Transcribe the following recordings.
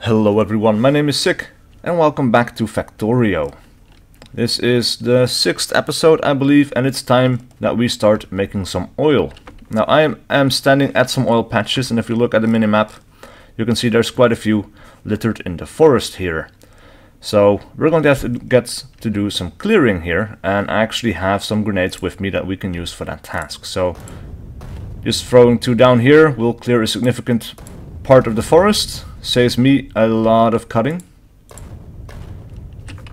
Hello everyone, my name is SiC and welcome back to Factorio. This is the 6th episode I believe, and it's time that we start making some oil. Now I am standing at some oil patches, and if you look at the minimap you can see there's quite a few littered in the forest here. So we're going to have to get to do some clearing here, and I actually have some grenades with me that we can use for that task. So just throwing 2 down here will clear a significant part of the forest. Saves me a lot of cutting.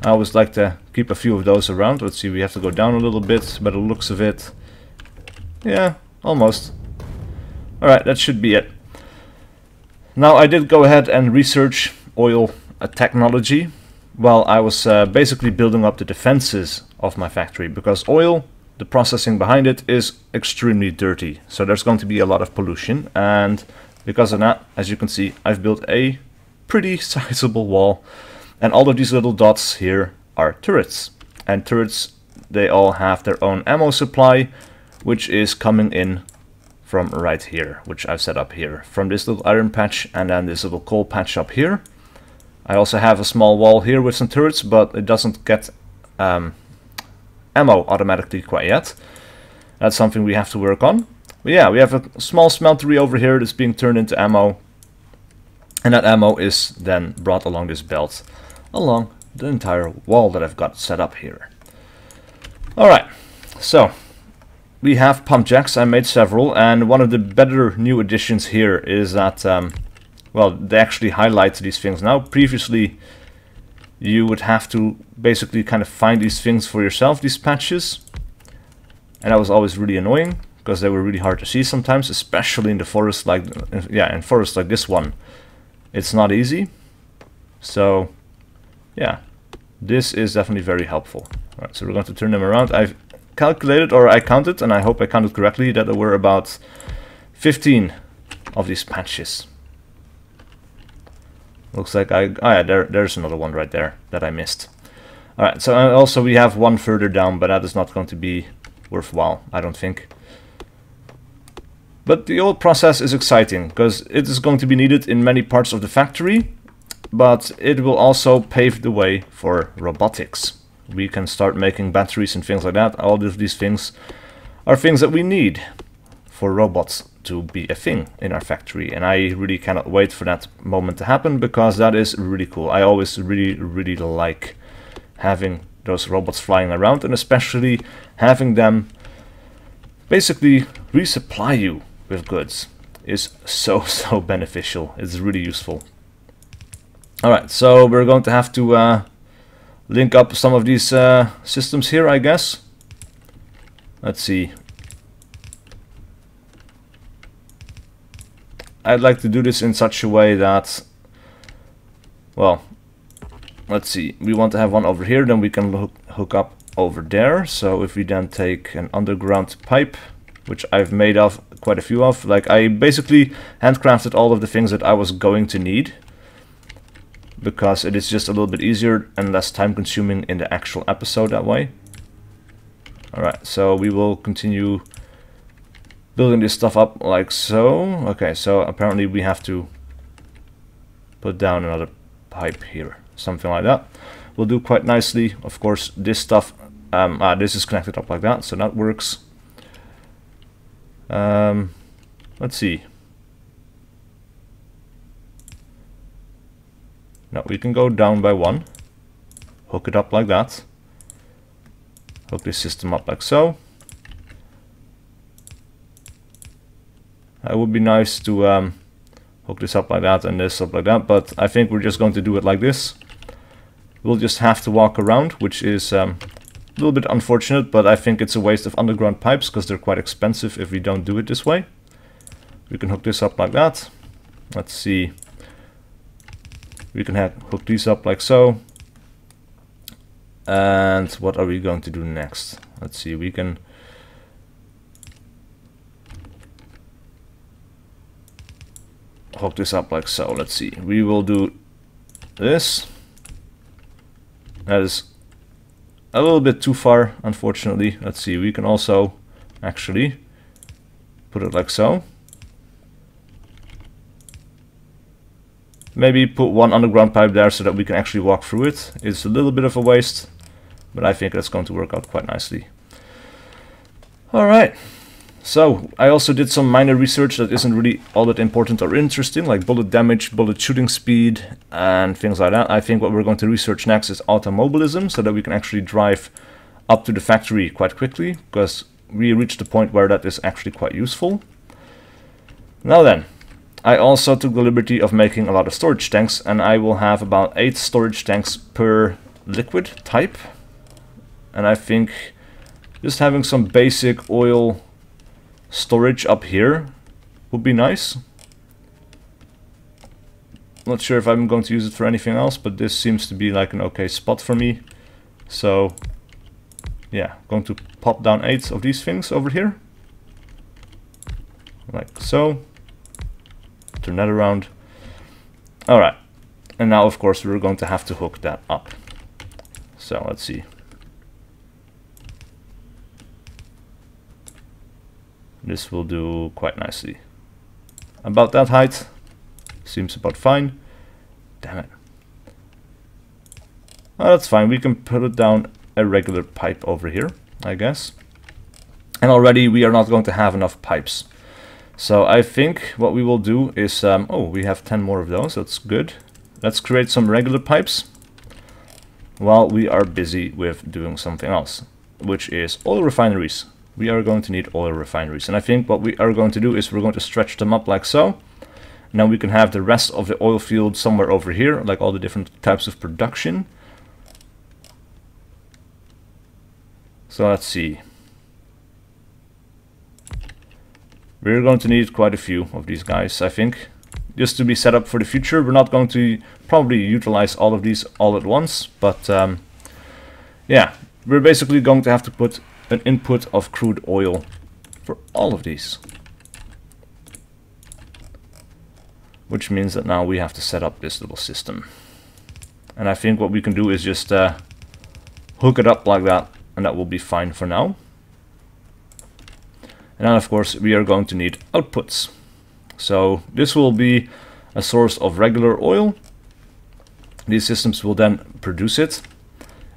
I always like to keep a few of those around. Let's see, we have to go down a little bit by the looks of it. Yeah, almost. Alright, that should be it. Now I did go ahead and research oil technology while I was basically building up the defenses of my factory, because oil, the processing behind it, is extremely dirty. So there's going to be a lot of pollution, and because of that, as you can see, I've built a pretty sizable wall, and all of these little dots here are turrets. And turrets, they all have their own ammo supply, which is coming in from right here, which I've set up here, from this little iron patch and then this little coal patch up here. I also have a small wall here with some turrets, but it doesn't get ammo automatically quite yet. That's something we have to work on. But yeah, we have a small smeltery over here that's being turned into ammo, and that ammo is then brought along this belt, along the entire wall that I've got set up here. Alright, so we have pump jacks. I made several, and one of the better new additions here is that, well, they actually highlight these things now. Previously, you would have to basically kind of find these things for yourself, these patches, and that was always really annoying, because they were really hard to see sometimes, especially in the forest, like in forests like this one. It's not easy. So yeah, this is definitely very helpful. Alright, so we're going to turn them around. I've calculated, or I counted, and I hope I counted correctly, that there were about 15 of these patches. Looks like there's another one right there that I missed. Alright, so also we have one further down, but that is not going to be worthwhile, I don't think. But the oil process is exciting, because it is going to be needed in many parts of the factory, but it will also pave the way for robotics. We can start making batteries and things like that. All of these things are things that we need for robots to be a thing in our factory, and I really cannot wait for that moment to happen, because that is really cool. I always really like having those robots flying around, and especially having them basically resupply you with goods is so beneficial. It's really useful. Alright, so we're going to have to link up some of these systems here, I guess. Let's see. I'd like to do this in such a way that, well, let's see, we want to have one over here, then we can hook up over there. So if we then take an underground pipe, which I've made of quite a few of, like I basically handcrafted all of the things that I was going to need, because it is just a little bit easier and less time consuming in the actual episode that way. Alright, so we will continue building this stuff up like so. Okay, so apparently we have to put down another pipe here, something like that. We'll do quite nicely. Of course, this stuff, this is connected up like that, so that works. Let's see. Now we can go down by 1, hook it up like that, hook this system up like so. It would be nice to hook this up like that and this up like that, but I think we're just going to do it like this. We'll just have to walk around, which is a little bit unfortunate, but I think it's a waste of underground pipes, because they're quite expensive if we don't do it this way. We can hook this up like that. Let's see. We can hook these up like so. And what are we going to do next? Let's see, we can hook this up like so. Let's see, we will do this. That is a little bit too far, unfortunately. Let's see, we can also actually put it like so. Maybe put one underground pipe there so that we can actually walk through it. It's a little bit of a waste, but I think that's going to work out quite nicely. Alright, so I also did some minor research that isn't really all that important or interesting, like bullet damage, bullet shooting speed, and things like that. I think what we're going to research next is automobilism, so that we can actually drive up to the factory quite quickly, because we reached the point where that is actually quite useful. Now then, I also took the liberty of making a lot of storage tanks, and I will have about 8 storage tanks per liquid type. And I think just having some basic oil storage up here would be nice. Not sure if I'm going to use it for anything else, but this seems to be like an okay spot for me. So yeah, going to pop down 8 of these things over here. Like so. Turn that around. Alright, and now of course we're going to have to hook that up. So let's see. This will do quite nicely. About that height. Seems about fine. Damn it. Oh, that's fine. We can put it down a regular pipe over here, I guess. And already we are not going to have enough pipes. So I think what we will do is, oh, we have 10 more of those, that's good. Let's create some regular pipes while we are busy with doing something else, which is oil refineries. We are going to need oil refineries, and I think what we are going to do is we're going to stretch them up like so. Now we can have the rest of the oil field somewhere over here, like all the different types of production. So let's see. We're going to need quite a few of these guys, I think, just to be set up for the future. We're not going to probably utilize all of these all at once, but yeah, we're basically going to have to put an input of crude oil for all of these. Which means that now we have to set up this little system. And I think what we can do is just hook it up like that, and that will be fine for now. And then of course we are going to need outputs. So this will be a source of regular oil. These systems will then produce it.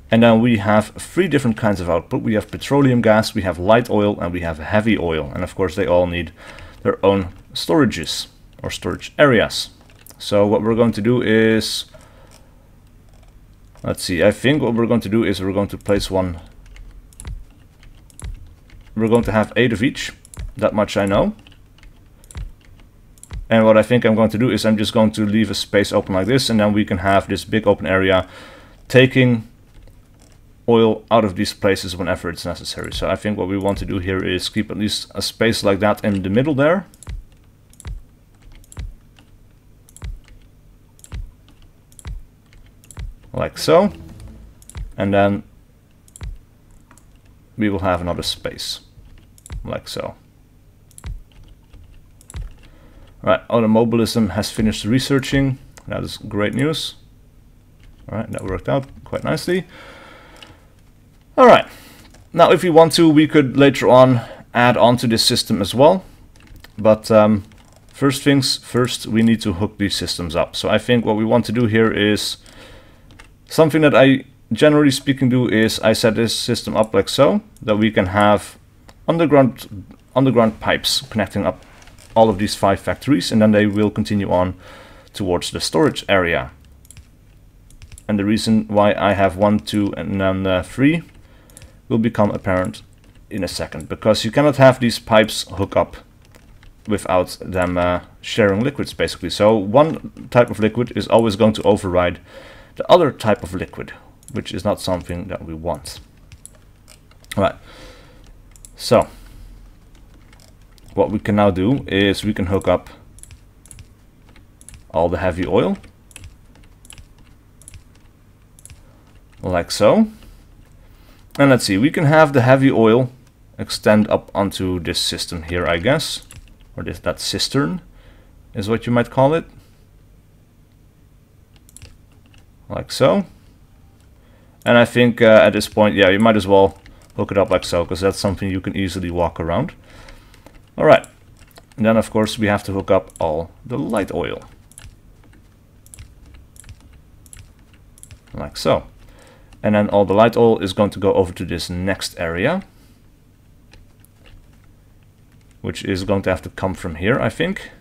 And then we have 3 different kinds of output. We have petroleum gas, we have light oil, and we have heavy oil. And of course they all need their own storages or storage areas. So what we're going to do is, let's see, I think what we're going to do is we're going to place one. We're going to have 8 of each, that much I know. And what I think I'm going to do is I'm just going to leave a space open like this, and then we can have this big open area taking oil out of these places whenever it's necessary. So I think what we want to do here is keep at least a space like that in the middle there. Like so. And then we will have another space, like so. Alright, automobilism has finished researching. That is great news. Alright, that worked out quite nicely. Alright, now if we want to, we could later on add on to this system as well. But first things first, we need to hook these systems up. So I think what we want to do here is something that I generally speaking do is I set this system up like so, that we can have underground pipes connecting up all of these 5 factories, and then they will continue on towards the storage area. And the reason why I have 1, 2, and then 3 will become apparent in a second, because you cannot have these pipes hook up without them sharing liquids basically. So one type of liquid is always going to override the other type of liquid, which is not something that we want. Alright, so what we can now do is we can hook up all the heavy oil, like so. And let's see, we can have the heavy oil extend up onto this system here, I guess, or that cistern is what you might call it, like so. And I think at this point, yeah, you might as well hook it up like so, because that's something you can easily walk around. Alright, and then of course we have to hook up all the light oil. like so. And then all the light oil is going to go over to this next area, which is going to have to come from here, I think.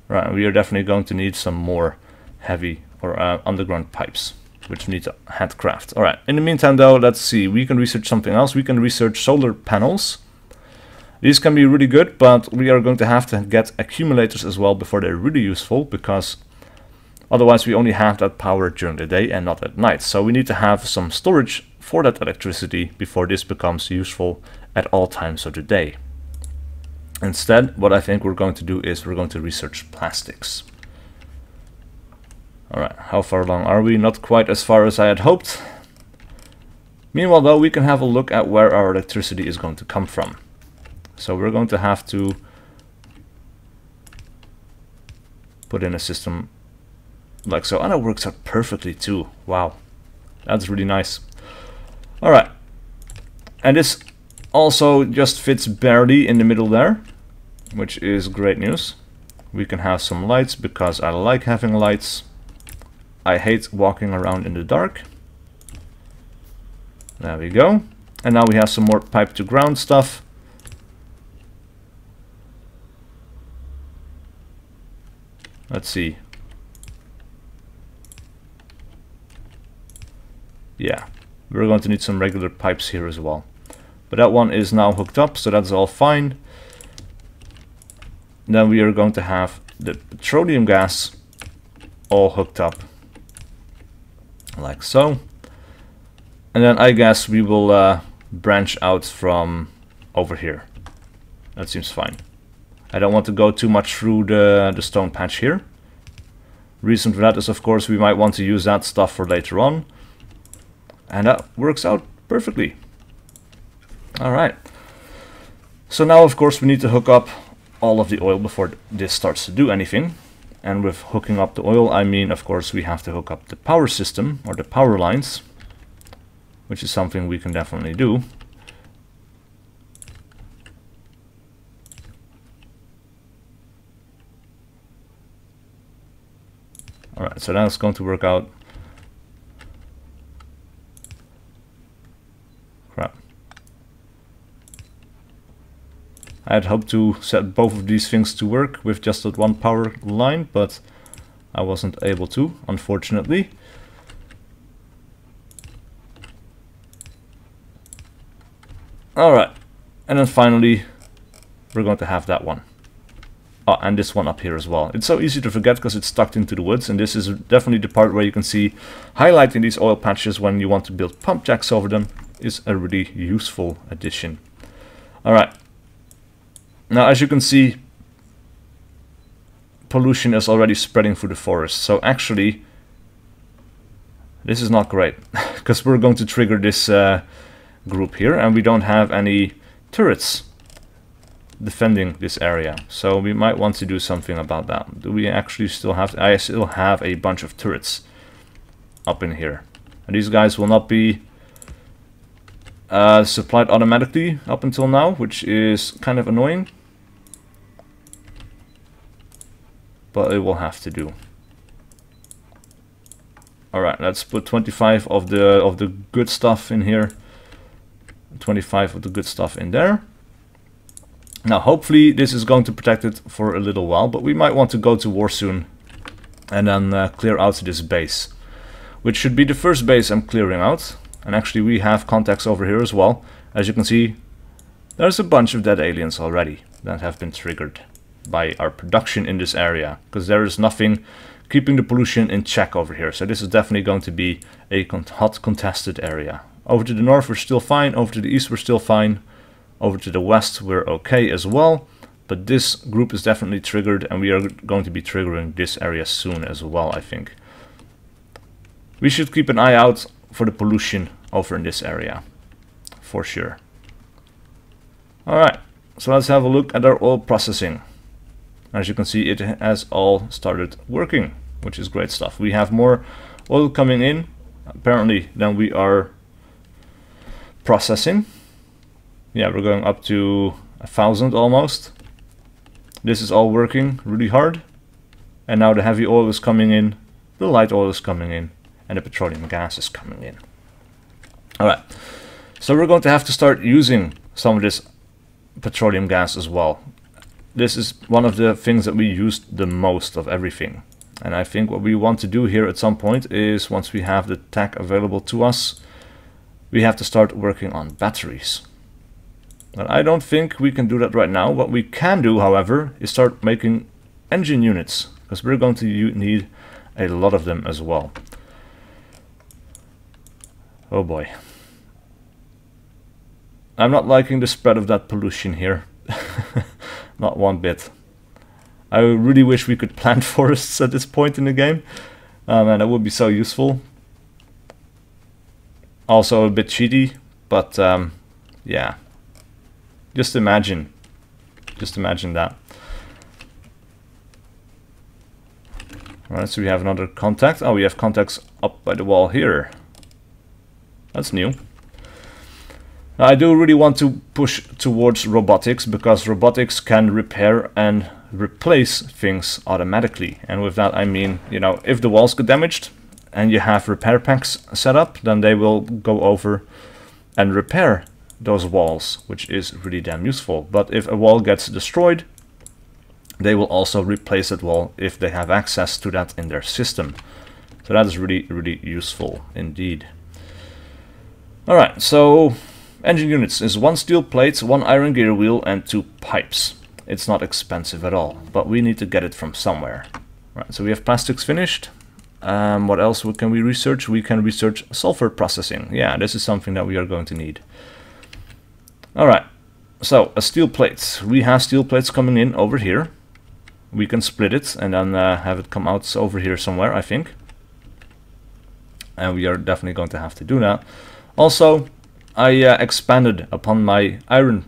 Right, we are definitely going to need some more heavy or underground pipes, which we need to handcraft. Alright, in the meantime though, let's see, we can research something else. We can research solar panels. These can be really good, but we are going to have to get accumulators as well before they're really useful, because otherwise we only have that power during the day and not at night. So we need to have some storage for that electricity before this becomes useful at all times of the day. Instead, what I think we're going to do is we're going to research plastics. Alright, how far along are we? Not quite as far as I had hoped. Meanwhile though, we can have a look at where our electricity is going to come from. So we're going to have to put in a system like so. And it works out perfectly too. Wow, that's really nice. Alright, and this also just fits barely in the middle there, which is great news. We can have some lights because I like having lights. I hate walking around in the dark. There we go. And now we have some more pipe to ground stuff. Let's see. Yeah, we're going to need some regular pipes here as well. But that one is now hooked up, so that's all fine. Then we are going to have the petroleum gas all hooked up, like so. And then I guess we will branch out from over here. That seems fine. I don't want to go too much through the stone patch here. Reason for that is, of course, we might want to use that stuff for later on. And that works out perfectly. Alright. So now, of course, we need to hook up all of the oil before this starts to do anything. And with hooking up the oil, I mean, of course, we have to hook up the power system or the power lines, which is something we can definitely do. Alright, so that's going to work out. Crap. I had hoped to set both of these things to work with just that one power line, but I wasn't able to, unfortunately. Alright, and then finally we're going to have that one. Oh, and this one up here as well. It's so easy to forget because it's tucked into the woods, and this is definitely the part where you can see highlighting these oil patches when you want to build pump jacks over them is a really useful addition. Alright, now as you can see, pollution is already spreading through the forest, so actually this is not great because we're going to trigger this group here, and we don't have any turrets defending this area, so we might want to do something about that. Do we actually still have I still have a bunch of turrets up in here, and these guys will not be supplied automatically up until now, which is kind of annoying, but it will have to do. Alright, let's put 25 of the good stuff in here, 25 of the good stuff in there. Now hopefully this is going to protect it for a little while, but we might want to go to war soon and then clear out this base, which should be the first base I'm clearing out. And actually we have contacts over here as well. As you can see, there's a bunch of dead aliens already that have been triggered by our production in this area, because there is nothing keeping the pollution in check over here. So this is definitely going to be a hot contested area. Over to the north we're still fine, over to the east we're still fine. Over to the west we're okay as well, but this group is definitely triggered, and we are going to be triggering this area soon as well, I think. We should keep an eye out for the pollution over in this area, for sure. Alright, so let's have a look at our oil processing. As you can see, it has all started working, which is great stuff. We have more oil coming in, apparently, than we are processing. Yeah, we're going up to 1,000 almost. This is all working really hard. And now the heavy oil is coming in, the light oil is coming in, and the petroleum gas is coming in. Alright, so we're going to have to start using some of this petroleum gas as well. This is one of the things that we used the most of everything. And I think what we want to do here at some point is, once we have the tech available to us, we have to start working on batteries. But I don't think we can do that right now. What we can do, however, is start making engine units, because we're going to need a lot of them as well. Oh boy. I'm not liking the spread of that pollution here. Not one bit. I really wish we could plant forests at this point in the game. And that would be so useful. Also a bit cheaty, but yeah. Just imagine that. Alright, so we have another contact. Oh, we have contacts up by the wall here. That's new. Now, I do really want to push towards robotics, because robotics can repair and replace things automatically. And with that I mean, you know, if the walls get damaged and you have repair packs set up, then they will go over and repair those walls, which is really damn useful. But if a wall gets destroyed, they will also replace that wall if they have access to that in their system. So that is really, really useful indeed. Alright, so engine units is 1 steel plate, 1 iron gear wheel, and 2 pipes. It's not expensive at all, but we need to get it from somewhere. Right, so we have plastics finished. What else can we research? We can research sulfur processing. Yeah, this is something that we are going to need. Alright, so a steel plate. We have steel plates coming in over here. We can split it and then have it come out over here somewhere, I think. And we are definitely going to have to do that. Also, I expanded upon my iron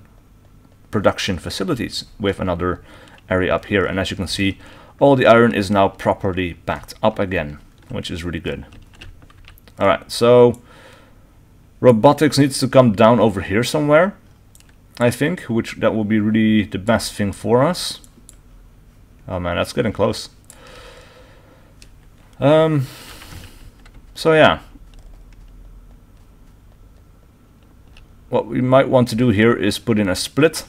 production facilities with another area up here, and as you can see, all the iron is now properly backed up again, which is really good. Alright, so robotics needs to come down over here somewhere, I think, which that will be really the best thing for us. Oh man, that's getting close. So yeah, what we might want to do here is put in a split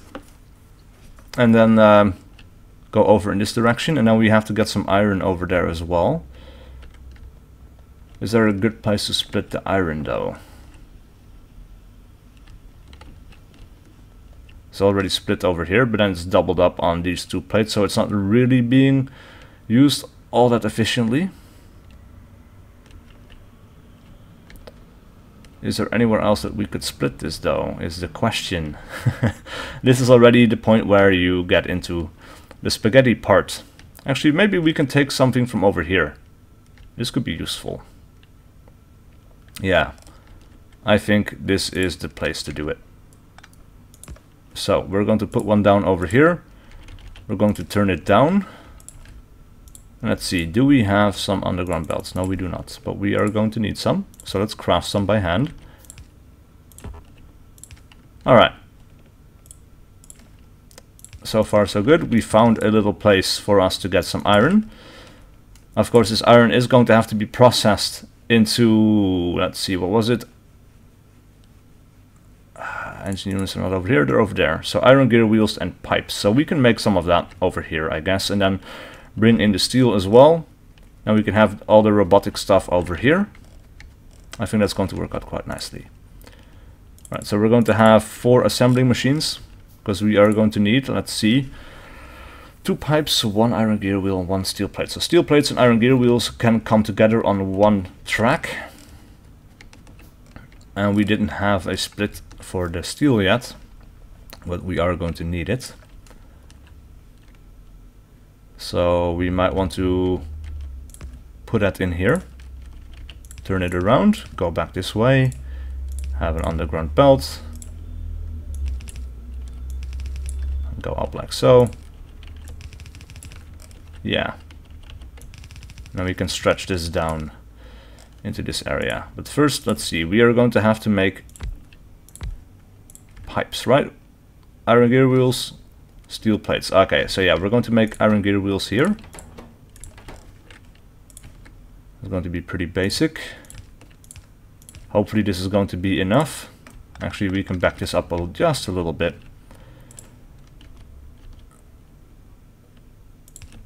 and then go over in this direction, and then we have to get some iron over there as well. Is there a good place to split the iron though? It's already split over here, but then it's doubled up on these 2 plates, so it's not really being used all that efficiently. Is there anywhere else that we could split this though, is the question. This is already the point where you get into the spaghetti part. Actually, maybe we can take something from over here. This could be useful. Yeah, I think this is the place to do it. So we're going to put one down over here. We're going to turn it down. Let's see, do we have some underground belts? No, we do not, but we are going to need some. So let's craft some by hand. Alright. So far so good. We found a little place for us to get some iron. Of course, this iron is going to have to be processed into, let's see, what was it? Engine units are not over here, they're over there. So iron gear wheels and pipes. So we can make some of that over here, I guess, and then bring in the steel as well. And we can have all the robotic stuff over here. I think that's going to work out quite nicely. Right, so we're going to have 4 assembling machines, because we are going to need, let's see, 2 pipes, 1 iron gear wheel, and 1 steel plate. So steel plates and iron gear wheels can come together on 1 track. And we didn't have a split for the steel yet, but we are going to need it. So we might want to put that in here, turn it around, go back this way, have an underground belt, go up like so. Yeah. Now we can stretch this down into this area. But first, let's see, we are going to have to make pipes, right? Iron gear wheels Steel plates. Okay, so yeah, we're going to make iron gear wheels here. It's going to be pretty basic. Hopefully this is going to be enough. Actually, we can back this up just a little bit.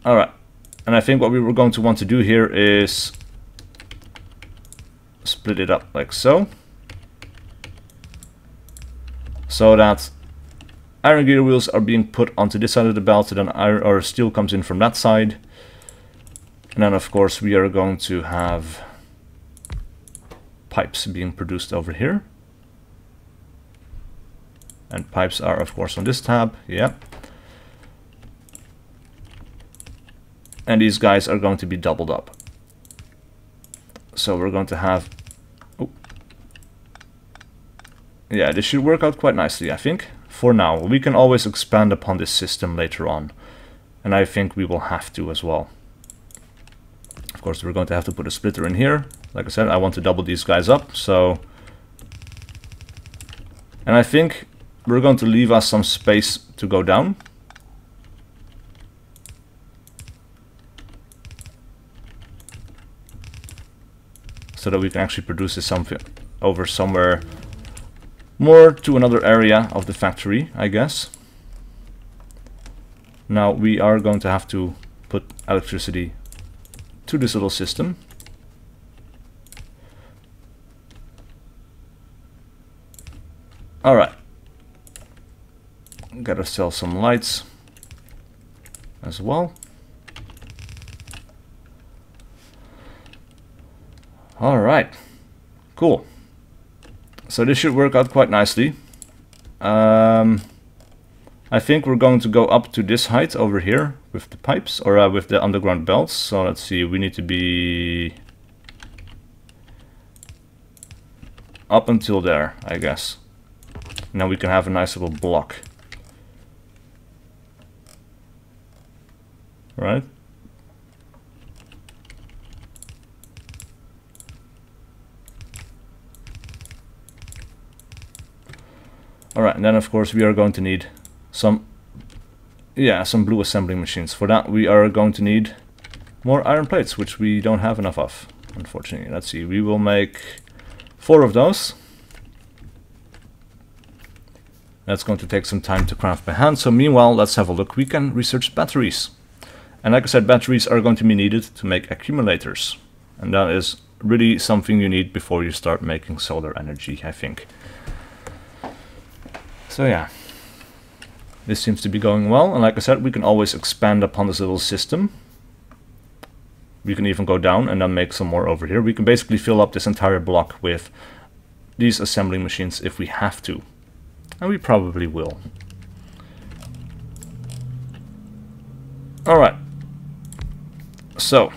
Alright, and I think what we were going to want to do here is split it up like so. So that iron gear wheels are being put onto this side of the belt, and then iron or steel comes in from that side. And then of course we are going to have pipes being produced over here. And pipes are of course on this tab, yeah. And these guys are going to be doubled up. So we're going to have... Oh. Yeah, this should work out quite nicely, I think. For now, we can always expand upon this system later on. And I think we will have to as well. Of course, we're going to have to put a splitter in here. Like I said, I want to double these guys up, so... And I think we're going to leave us some space to go down. So that we can actually produce this something over somewhere more to another area of the factory, I guess. Now we are going to have to put electricity to this little system. Alright. Gotta sell some lights as well. Alright, cool. So this should work out quite nicely. I think we're going to go up to this height over here with the pipes, or with the underground belts. So let's see, we need to be up until there, I guess. Now we can have a nice little block. Right? Alright, and then of course we are going to need some blue assembling machines. For that we are going to need more iron plates, which we don't have enough of, unfortunately. Let's see, we will make 4 of those. That's going to take some time to craft by hand, so meanwhile let's have a look. We can research batteries. And like I said, batteries are going to be needed to make accumulators. And that is really something you need before you start making solar energy, I think. So yeah, this seems to be going well, and like I said, we can always expand upon this little system. We can even go down and then make some more over here. We can basically fill up this entire block with these assembling machines if we have to. And we probably will. Alright. So,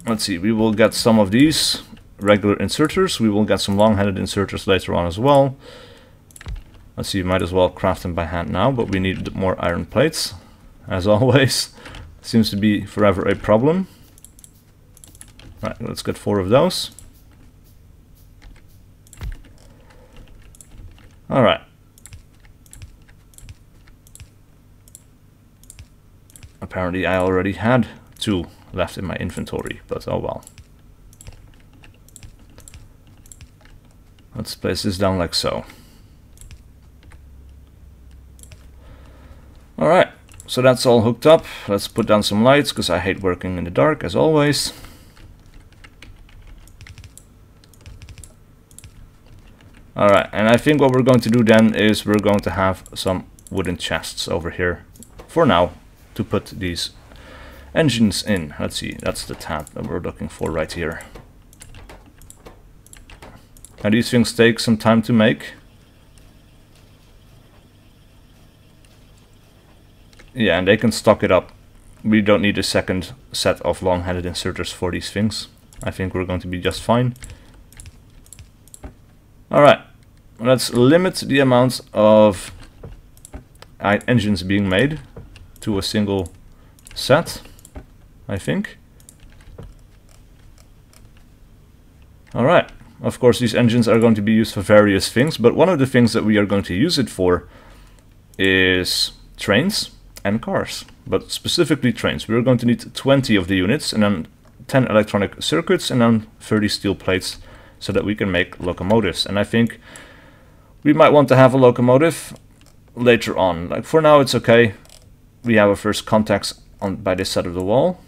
let's see, we will get some of these regular inserters. We will get some long-handed inserters later on as well. Let's see, might as well craft them by hand now, but we need more iron plates, as always. Seems to be forever a problem. Right, let's get 4 of those. Alright. Apparently I already had 2 left in my inventory, but oh well. Let's place this down like so. Alright, so that's all hooked up. Let's put down some lights, because I hate working in the dark, as always. Alright, and I think what we're going to do then is we're going to have some wooden chests over here, for now, to put these engines in. Let's see, that's the tab that we're looking for right here. Now these things take some time to make. Yeah, and they can stock it up. We don't need a second set of long-handed inserters for these things. I think we're going to be just fine. Alright, let's limit the amount of engines being made to a single set, I think. Alright, of course these engines are going to be used for various things, but one of the things that we are going to use it for is trains and cars, but specifically trains. We're going to need 20 of the units, and then 10 electronic circuits, and then 30 steel plates, so that we can make locomotives. And I think we might want to have a locomotive later on. Like for now it's okay. We have our first contacts on by this side of the wall.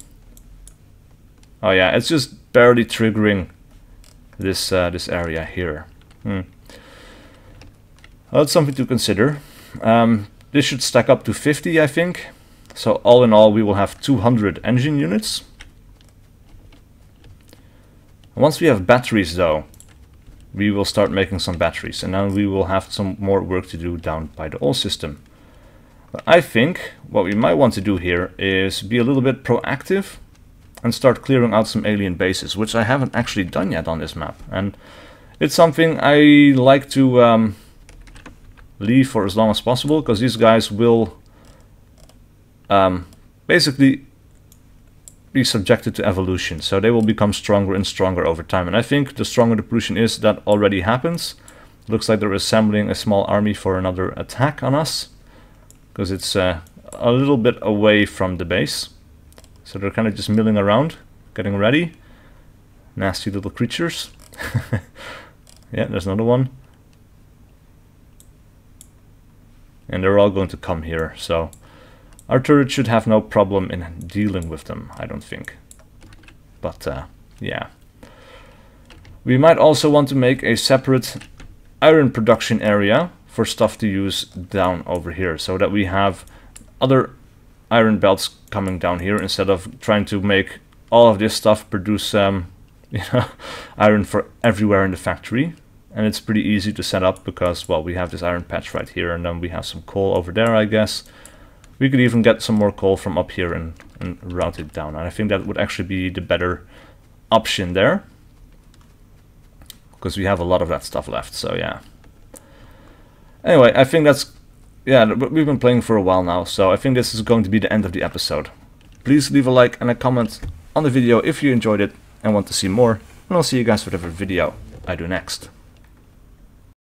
Oh yeah, it's just barely triggering this this area here. Well, that's something to consider. This should stack up to 50, I think. So all in all, we will have 200 engine units. Once we have batteries though, we will start making some batteries, and then we will have some more work to do down by the oil system. But I think what we might want to do here is be a little bit proactive and start clearing out some alien bases, which I haven't actually done yet on this map. And it's something I like to leave for as long as possible, because these guys will basically be subjected to evolution, so they will become stronger and stronger over time. And I think the stronger the pollution is, that already happens. Looks like they're assembling a small army for another attack on us, because it's a little bit away from the base. So they're kind of just milling around, getting ready. Nasty little creatures. Yeah, there's another one. And they're all going to come here, so our turret should have no problem in dealing with them, I don't think. But yeah. We might also want to make a separate iron production area for stuff to use down over here, so that we have other iron belts coming down here, instead of trying to make all of this stuff produce iron for everywhere in the factory. And it's pretty easy to set up, because, well, we have this iron patch right here, and then we have some coal over there, I guess. We could even get some more coal from up here and route it down. And I think that would actually be the better option there, because we have a lot of that stuff left, so yeah. Anyway, I think that's... yeah, we've been playing for a while now, so I think this is going to be the end of the episode. Please leave a like and a comment on the video if you enjoyed it and want to see more, and I'll see you guys for whatever video I do next.